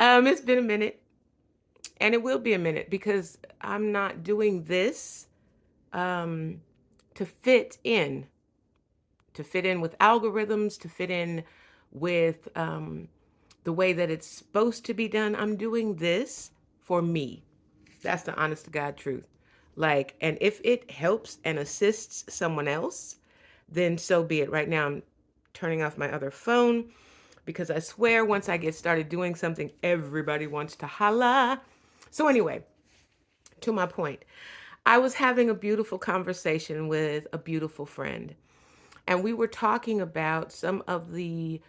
It's been a minute, and it will be a minute because I'm not doing this um, to fit in, with algorithms, to fit in with the way that it's supposed to be done. I'm doing this for me. That's the honest to God truth. Like, and if it helps and assists someone else, then so be it. Right now, I'm turning off my other phone because I swear once I get started doing something, everybody wants to holla. So, anyway, to my point, I was having a beautiful conversation with a beautiful friend, and we were talking about some of the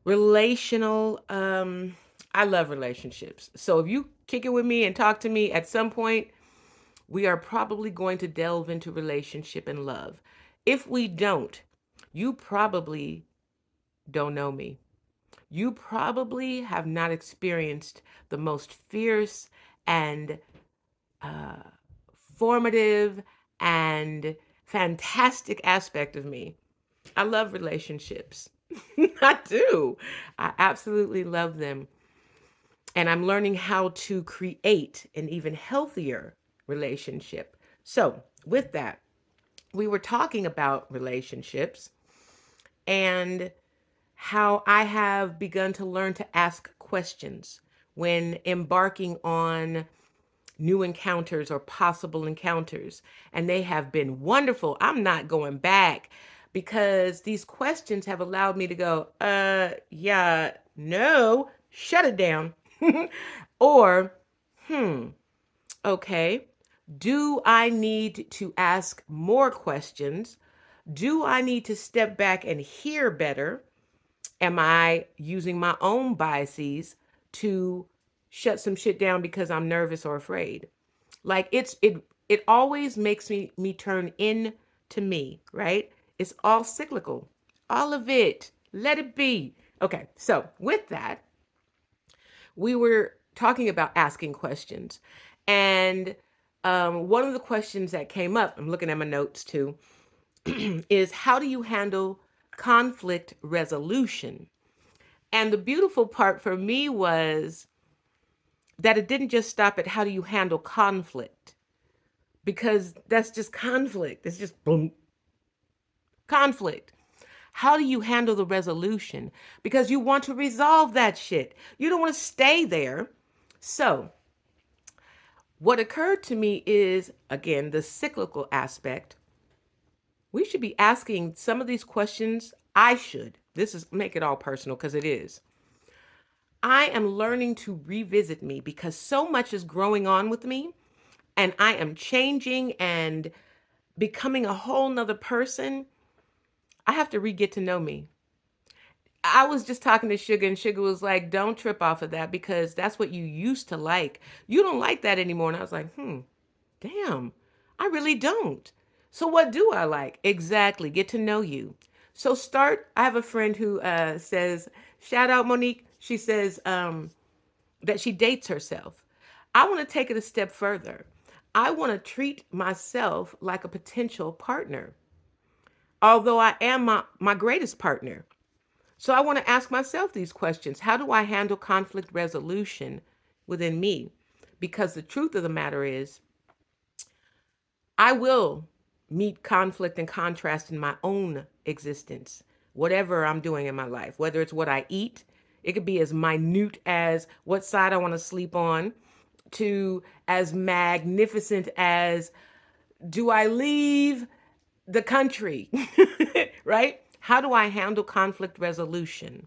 relational. I love relationships. So, if you kick it with me and talk to me at some point, we are probably going to delve into relationship and love. If we don't, you probably don't know me. You probably have not experienced the most fierce and uh, formative and fantastic aspect of me. I love relationships. I do. I absolutely love them. And I'm learning how to create an even healthier relationship. So, with that, we were talking about relationships and how I have begun to learn to ask questions when embarking on new encounters or possible encounters. And they have been wonderful. I'm not going back because these questions have allowed me to go, yeah, no, shut it down. Or, hmm, okay, do I need to ask more questions? Do I need to step back and hear better? Am I using my own biases to shut some shit down because I'm nervous or afraid? Like it always makes me turn in to me, right? It's all cyclical. All of it. Let it be. Okay, so with that, we were talking about asking questions. And one of the questions that came up, I'm looking at my notes too, is how do you handle conflict resolution? And the beautiful part for me was that it didn't just stop at how do you handle conflict, because that's just conflict. It's just boom, conflict. How do you handle the resolution? Because you want to resolve that shit. You don't want to stay there. So, what occurred to me is, again, the cyclical aspect. We should be asking some of these questions. I should. This is make it all personal because it is. I am learning to revisit me because so much is growing on with me and I am changing and becoming a whole nother person. I have to re get to know me. I was just talking to Sugar, and Sugar was like, don't trip off of that because that's what you used to like. You don't like that anymore. And I was like, damn, I really don't. So, what do I like? Exactly, get to know you. So, start. I have a friend who says, shout out Monique. She says that she dates herself. I want to take it a step further. I want to treat myself like a potential partner, although I am my greatest partner. So I want to ask myself these questions. How do I handle conflict resolution within me? Because the truth of the matter is, I will meet conflict and contrast in my own existence, whatever I'm doing in my life, whether it's what I eat, it could be as minute as what side I want to sleep on, to as magnificent as do I leave the country, right? How do I handle conflict resolution?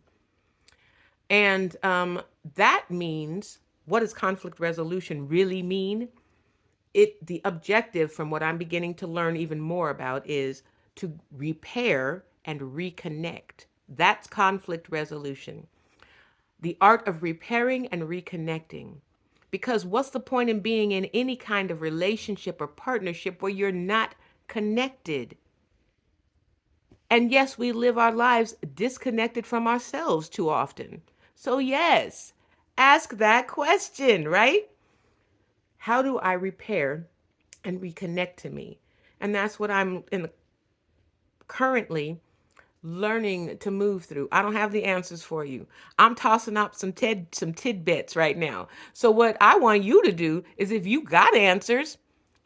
And that means, what does conflict resolution really mean? The objective, from what I'm beginning to learn even more about, is to repair and reconnect. That's conflict resolution. The art of repairing and reconnecting. Because what's the point in being in any kind of relationship or partnership where you're not connected? And yes, we live our lives disconnected from ourselves too often. So, yes, ask that question, right? How do I repair and reconnect to me? And that's what I'm in currently learning to move through. I don't have the answers for you. I'm tossing up some tidbits right now. So what I want you to do is, if you got answers,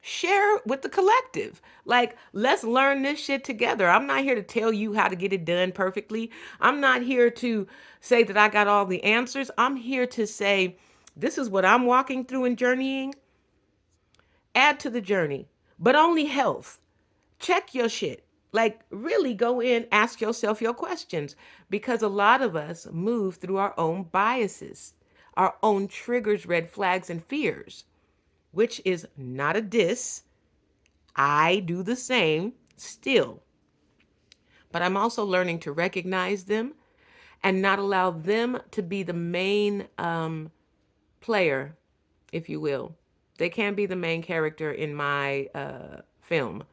share with the collective. Like, let's learn this shit together. I'm not here to tell you how to get it done perfectly. I'm not here to say that I got all the answers. I'm here to say, this is what I'm walking through and journeying. Add to the journey, but only health. Check your shit. Like, really go in, ask yourself your questions, because a lot of us move through our own biases, our own triggers, red flags, and fears, which is not a diss. I do the same still, but I'm also learning to recognize them and not allow them to be the main player, if you will. They can't be the main character in my film.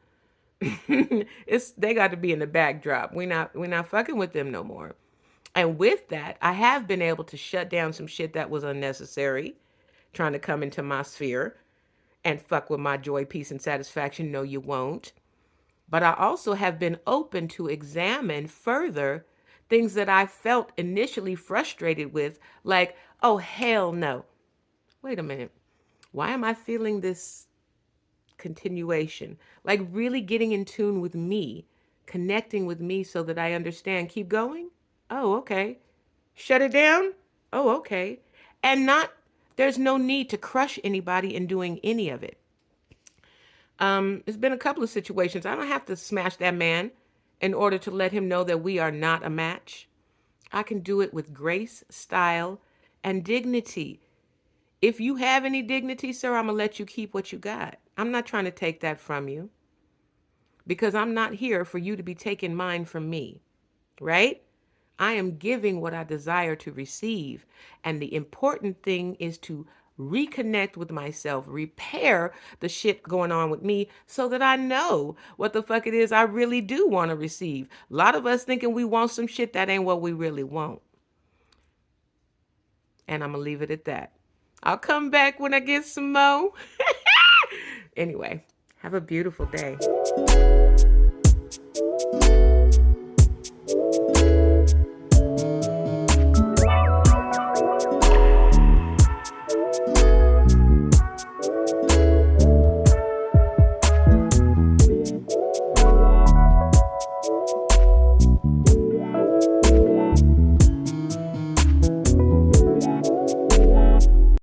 It's they got to be in the backdrop. We're not fucking with them no more. And with that, I have been able to shut down some shit that was unnecessary, trying to come into my sphere and fuck with my joy, peace, and satisfaction. No, you won't. But I also have been open to examine further things that I felt initially frustrated with, like, oh, hell no. Wait a minute. Why am I feeling this continuation? Like, really getting in tune with me, connecting with me so that I understand. Keep going? Oh, okay. Shut it down? Oh, okay. And not, there's no need to crush anybody in doing any of it. It's been a couple of situations. I don't have to smash that man in order to let him know that we are not a match. I can do it with grace, style, and dignity. If you have any dignity, sir, I'm going to let you keep what you got. I'm not trying to take that from you, because I'm not here for you to be taking mine from me, right? I am giving what I desire to receive. And the important thing is to reconnect with myself, repair the shit going on with me so that I know what the fuck it is I really do want to receive. A lot of us thinking we want some shit that ain't what we really want. And I'm going to leave it at that. I'll come back when I get some more. Anyway, have a beautiful day.